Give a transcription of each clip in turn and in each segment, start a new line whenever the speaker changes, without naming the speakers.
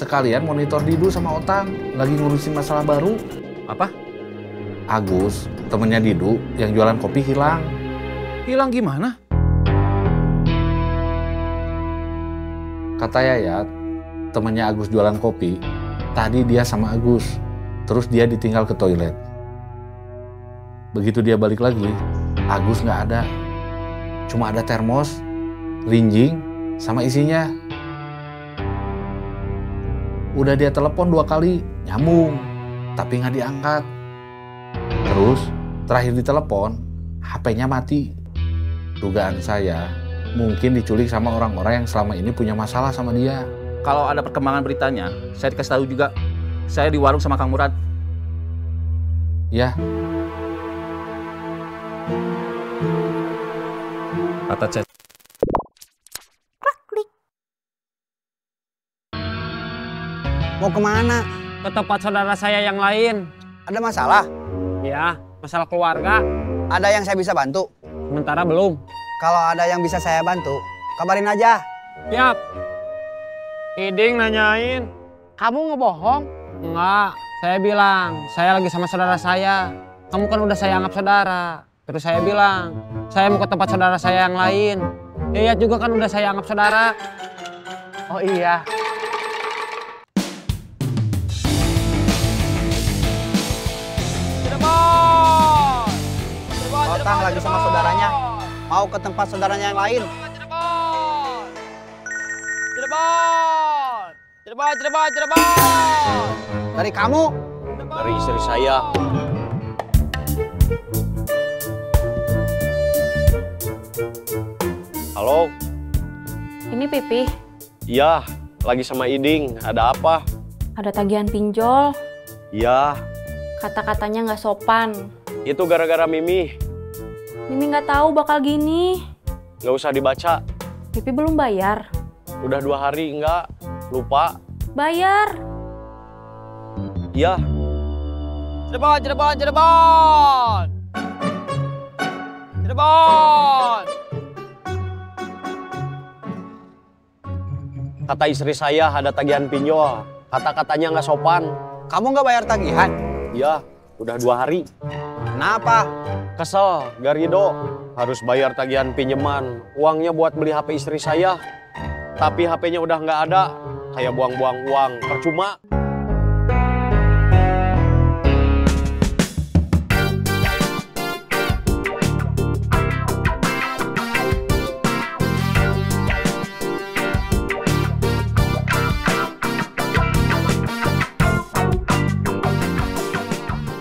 sekalian monitor Didu sama Otang. Lagi ngurusin masalah baru.
Apa?
Agus, temennya Didu yang jualan kopi hilang.
Hilang gimana?
Kata Yayat, temennya Agus jualan kopi. Tadi dia sama Agus. Terus dia ditinggal ke toilet. Begitu dia balik lagi, Agus nggak ada. Cuma ada termos, linjing, sama isinya. Udah dia telepon 2 kali, nyambung, tapi nggak diangkat. Terus, terakhir ditelepon, HP-nya mati. Dugaan saya, mungkin diculik sama orang-orang yang selama ini punya masalah sama dia.
Kalau ada perkembangan beritanya, saya dikasih tahu juga. Saya di warung sama Kang Murad.
Ya,
Kata chat.
Mau kemana?
Ke tempat saudara saya yang lain.
Ada masalah?
Ya, masalah keluarga.
Ada yang saya bisa bantu?
Sementara belum.
Kalau ada yang bisa saya bantu, kabarin aja.
Siap. Iding nanyain. Kamu ngebohong? Enggak. Saya bilang, saya lagi sama saudara saya. Kamu kan udah saya anggap saudara. Terus saya bilang, saya mau ke tempat saudara saya yang lain. Iya juga kan udah saya anggap saudara. Oh iya.
Otang lagi sama saudaranya. Mau ke tempat saudaranya yang lain. Dari kamu?
Dari istri saya. Halo?
Ini Pipi,
Iya, lagi sama Iding. Ada apa?
ada tagihan pinjol.
Iya,
Kata-katanya nggak sopan.
itu gara-gara Mimi.
Mimi nggak tahu bakal gini.
Nggak usah dibaca.
Pipi belum bayar.
Udah 2 hari enggak. Lupa.
Bayar.
Iya.
Cirebon, Cirebon, Cirebon. Cirebon.
Kata istri saya ada tagihan pinjol. Kata-katanya nggak sopan.
Kamu nggak bayar tagihan?
Iya, udah 2 hari.
Kenapa?
Kesel, Garido. Harus bayar tagihan pinjaman. Uangnya buat beli HP istri saya. Tapi HP-nya udah nggak ada. Kayak buang-buang uang. Percuma.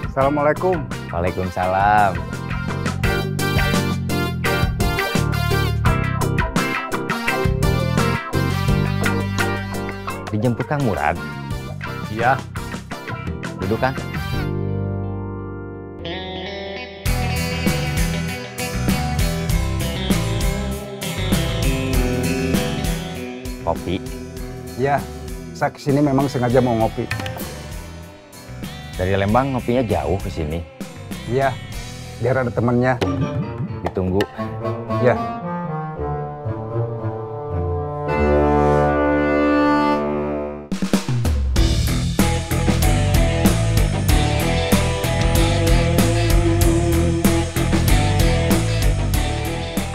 Assalamualaikum.
Waalaikumsalam. Dijemput Kang Murad?
Iya.
Duduk, Kang. Kopi?
Iya, saya kesini memang sengaja mau ngopi.
Dari Lembang ngopinya jauh ke sini.
Iya, biar ada temannya.
Ditunggu.
Iya.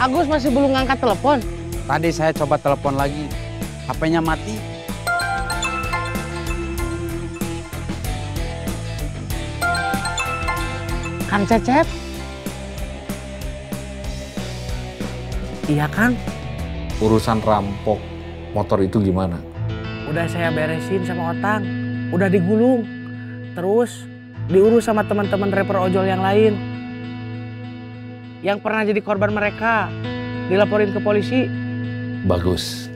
Agus masih belum ngangkat telepon.
Tadi saya coba telepon lagi, HP-nya mati.
Kang Cecep. Iya Kang,
Urusan rampok motor itu gimana?
udah saya beresin sama Otang. Udah digulung. Terus diurus sama teman-teman rapper ojol yang lain. Yang pernah jadi korban mereka. Dilaporin ke polisi.
Bagus.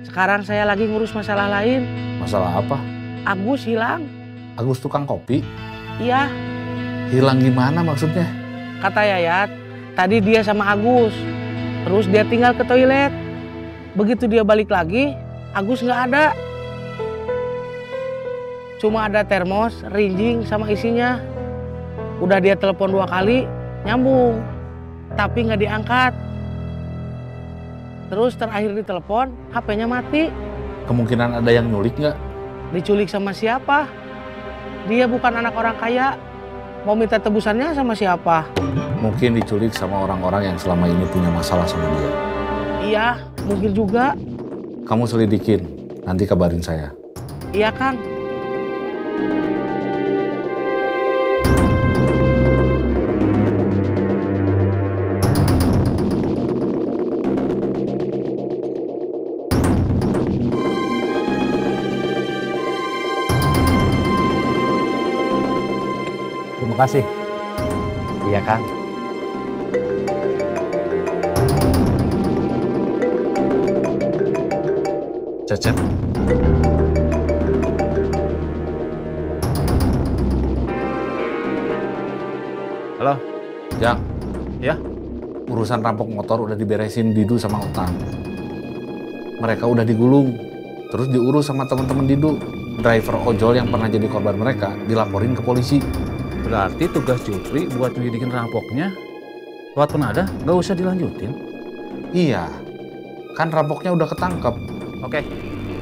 Sekarang saya lagi ngurus masalah lain.
Masalah apa?
Agus hilang.
Agus tukang kopi?
Iya,
Hilang gimana maksudnya?
kata Yayat. Tadi dia sama Agus. Terus dia tinggal ke toilet. Begitu dia balik lagi, Agus nggak ada. Cuma ada termos, rinjing sama isinya. Udah dia telepon 2 kali, nyambung. Tapi nggak diangkat. Terus terakhir ditelepon, HP-nya mati.
Kemungkinan ada yang nyulik nggak?
Diculik sama siapa? Dia bukan anak orang kaya. Mau minta tebusannya sama siapa?
Mungkin diculik sama orang-orang yang selama ini punya masalah sama dia.
Iya, mungkin juga.
Kamu selidikin, nanti kabarin saya.
Iya, Kang.
Terima kasih.
Iya, Kang.
Cecep. Halo.
Jang.
Ya?
Urusan rampok motor udah diberesin Didu sama Utang. Mereka udah digulung. Terus diurus sama teman-teman Didu. Driver ojol yang pernah jadi korban mereka dilaporin ke polisi.
Berarti tugas Jupri buat nyelidikin rampoknya lewat penada nggak usah dilanjutin.
Iya. Kan rampoknya udah ketangkep.
Oke.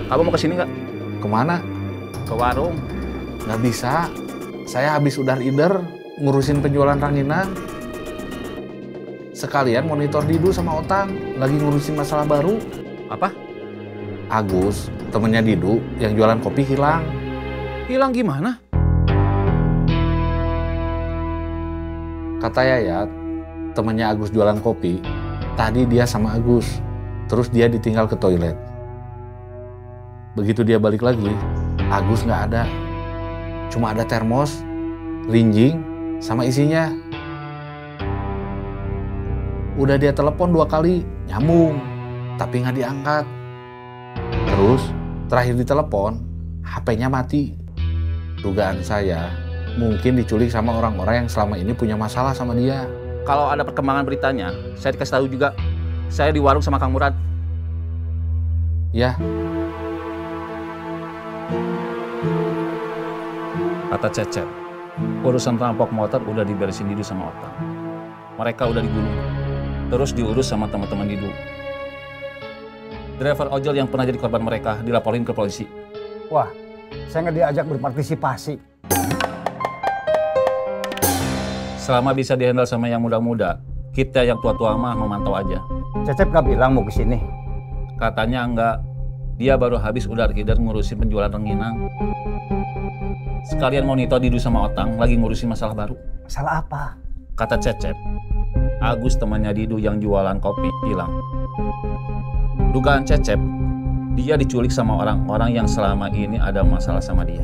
Kamu mau kesini nggak?
Kemana?
Ke warung.
Nggak bisa. Saya habis udar-ider ngurusin penjualan ranginang. Sekalian monitor Didu sama Otang lagi ngurusin masalah baru.
Apa?
Agus, temennya Didu yang jualan kopi hilang.
Hilang gimana?
Kata Yayat, temennya Agus jualan kopi, tadi dia sama Agus. Terus dia ditinggal ke toilet. Begitu dia balik lagi, Agus nggak ada. Cuma ada termos, linjing, sama isinya. Udah dia telepon 2 kali, nyambung, tapi nggak diangkat. Terus, terakhir ditelepon, HP-nya mati. Dugaan saya, mungkin diculik sama orang-orang yang selama ini punya masalah sama dia.
Kalau ada perkembangan beritanya, saya dikasih tahu juga. Saya di warung sama Kang Murad.
Ya,
Kata Cecep, urusan rampok motor udah diberesin Didu sama Otang. Mereka udah digulung. Terus diurus sama teman-teman Didu. Driver ojol yang pernah jadi korban mereka dilaporin ke polisi.
Wah, saya nggak diajak berpartisipasi.
Selama bisa dihandle sama yang muda-muda, kita yang tua-tua mah memantau aja.
Cecep nggak bilang mau kesini.
Katanya enggak, dia baru habis udar-idar ngurusin penjualan ranginang. Sekalian monitor Didu sama Otang lagi ngurusin masalah baru.
Salah apa?
Kata Cecep, Agus temannya Didu yang jualan kopi hilang. Dugaan Cecep, dia diculik sama orang-orang yang selama ini ada masalah sama dia.